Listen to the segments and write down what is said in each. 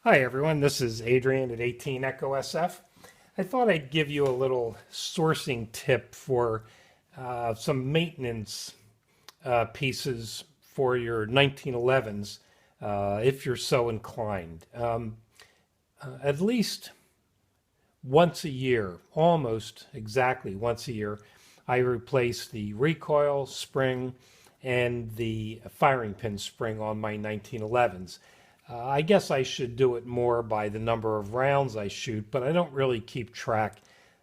Hi everyone, this is Adrian at 18 Echo SF. I thought I'd give you a little sourcing tip for some maintenance pieces for your 1911s if you're so inclined. At least once a year, almost exactly once a year, I replace the recoil spring and the firing pin spring on my 1911s. I guess I should do it more by the number of rounds I shoot, but I don't really keep track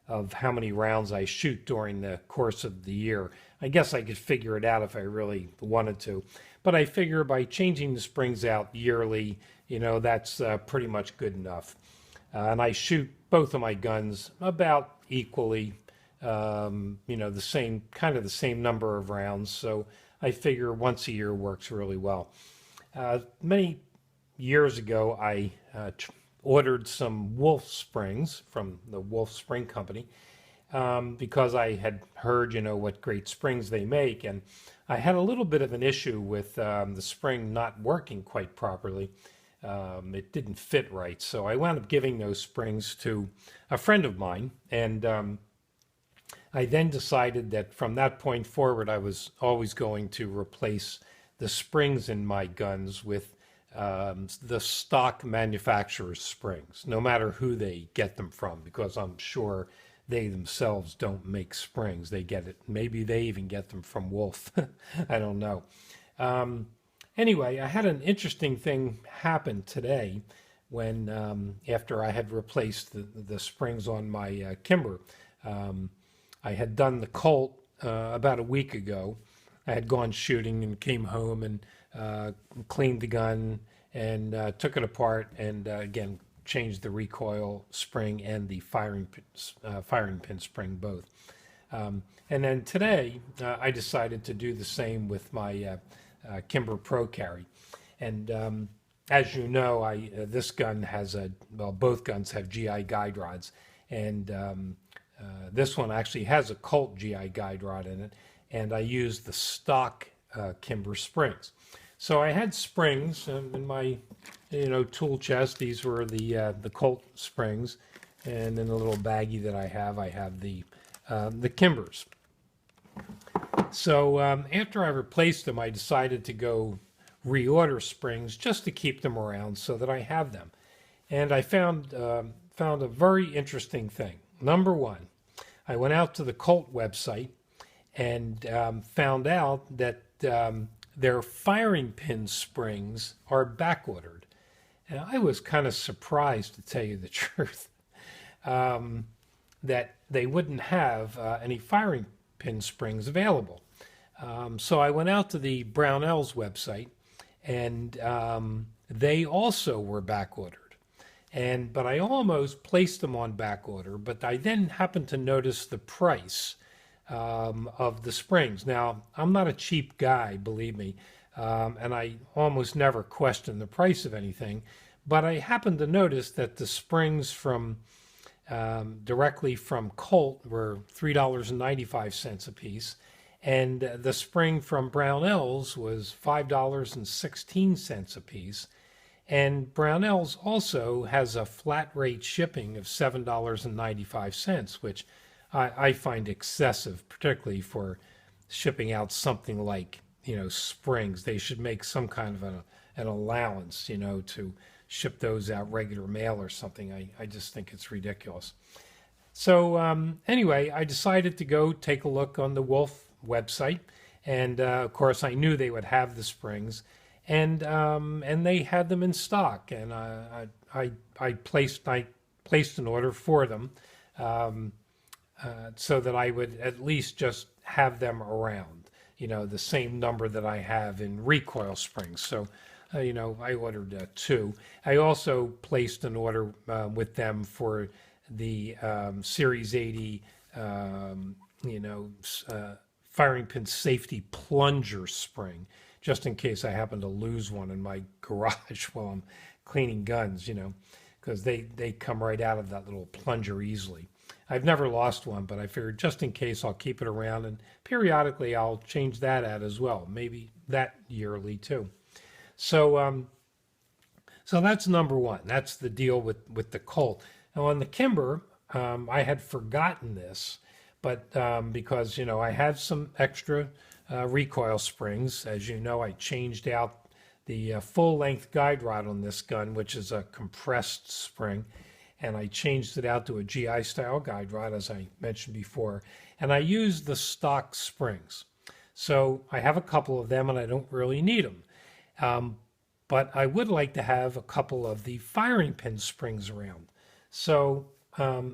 of how many rounds I shoot during the course of the year. I guess I could figure it out if I really wanted to. But I figure by changing the springs out yearly, that's pretty much good enough. And I shoot both of my guns about equally, the same kind of the same number of rounds. So I figure once a year works really well. Many years ago, I ordered some Wolf springs from the Wolf Spring Company because I had heard, what great springs they make. And I had a little bit of an issue with the spring not working quite properly. It didn't fit right. So I wound up giving those springs to a friend of mine. And I then decided that from that point forward, I was always going to replace the springs in my guns with the stock manufacturer's springs, no matter who they get them from, because I'm sure they themselves don't make springs. They get it. Maybe they even get them from Wolf. I don't know. Um, anyway, I had an interesting thing happen today when, after I had replaced the springs on my Kimber. Um, I had done the Colt about a week ago. I had gone shooting and came home and cleaned the gun and took it apart and again changed the recoil spring and the firing pin spring both. And then today I decided to do the same with my Kimber Pro Carry. And as you know, this gun has both guns have GI guide rods, and this one actually has a Colt GI guide rod in it, and I used the stock Kimber springs. So I had springs in my, tool chest. These were the Colt springs, and in the little baggie that I have the Kimbers. So after I replaced them, I decided to go reorder springs just to keep them around so that I have them. And I found a very interesting thing. Number one, I went out to the Colt website and found out that their firing pin springs are back ordered. And I was kind of surprised, to tell you the truth, that they wouldn't have any firing pin springs available. So I went out to the Brownells website, and they also were back ordered. But I almost placed them on back order, but I then happened to notice the price of the springs. Now, I'm not a cheap guy, believe me, and I almost never question the price of anything. But I happened to notice that the springs from directly from Colt were $3.95 a piece, and the spring from Brownells was $5.16 a piece. And Brownells also has a flat rate shipping of $7.95, which I find excessive, particularly for shipping out something like, springs. They should make some kind of an allowance, to ship those out regular mail or something. I just think it's ridiculous. So anyway, I decided to go take a look on the Wolf website, and of course I knew they would have the springs, and they had them in stock, and I placed an order for them, so that I would at least just have them around, the same number that I have in recoil springs. So, I ordered two. I also placed an order with them for the Series 80, firing pin safety plunger spring, just in case I happen to lose one in my garage while I'm cleaning guns, because they come right out of that little plunger easily. I've never lost one, but I figured just in case I'll keep it around, and periodically I'll change that out as well, maybe that yearly too. So So that's number one. That's the deal with the Colt. Now on the Kimber, I had forgotten this, but because I have some extra recoil springs. As you know, I changed out the full length guide rod on this gun, which is a compressed spring, and I changed it out to a GI style guide rod, as I mentioned before, and I used the stock springs. So I have a couple of them, and I don't really need them. But I would like to have a couple of the firing pin springs around. So I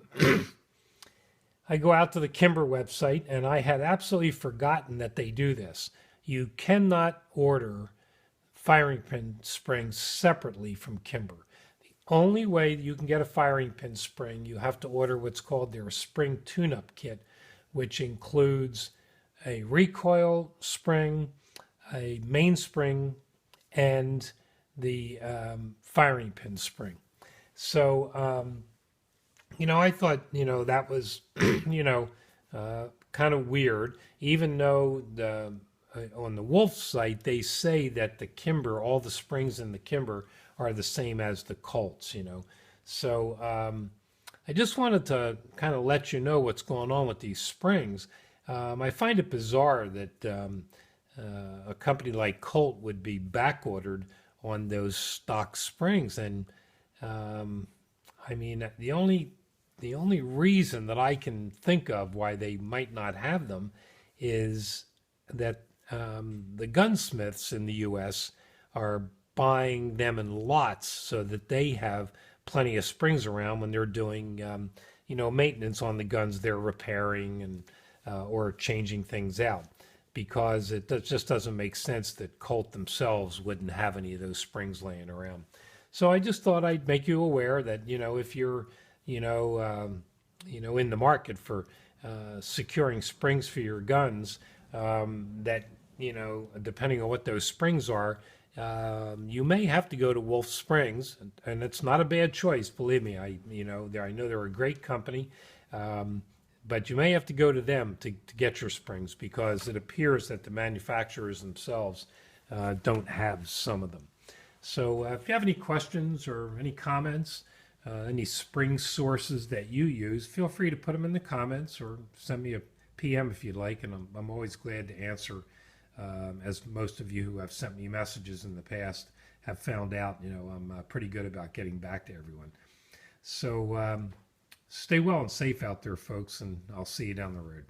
go out to the Kimber website, and I had absolutely forgotten that they do this. You cannot order firing pin springs separately from Kimber. The only way you can get a firing pin spring, you have to order what's called their spring tune-up kit, which includes a recoil spring, a mainspring, and the firing pin spring. So, I thought, that was, kind of weird, even though on the Wolf site, they say that the Kimber, all the springs in the Kimber are the same as the Colts, So I just wanted to kind of let you know what's going on with these springs. I find it bizarre that a company like Colt would be back ordered on those stock springs. And I mean, the only reason that I can think of why they might not have them is that the gunsmiths in the U.S. are buying them in lots so that they have plenty of springs around when they're doing, maintenance on the guns they're repairing and or changing things out. Because just doesn't make sense that Colt themselves wouldn't have any of those springs laying around. So I just thought I'd make you aware that if you're in the market for securing springs for your guns, that depending on what those springs are, you may have to go to Wolf Springs, and it's not a bad choice. Believe me, I know they're a great company. But you may have to go to them to get your springs because it appears that the manufacturers themselves don't have some of them. So if you have any questions or any comments, any spring sources that you use, feel free to put them in the comments or send me a PM if you'd like, and I'm always glad to answer, as most of you who have sent me messages in the past have found out, I'm pretty good about getting back to everyone. So stay well and safe out there, folks, and I'll see you down the road.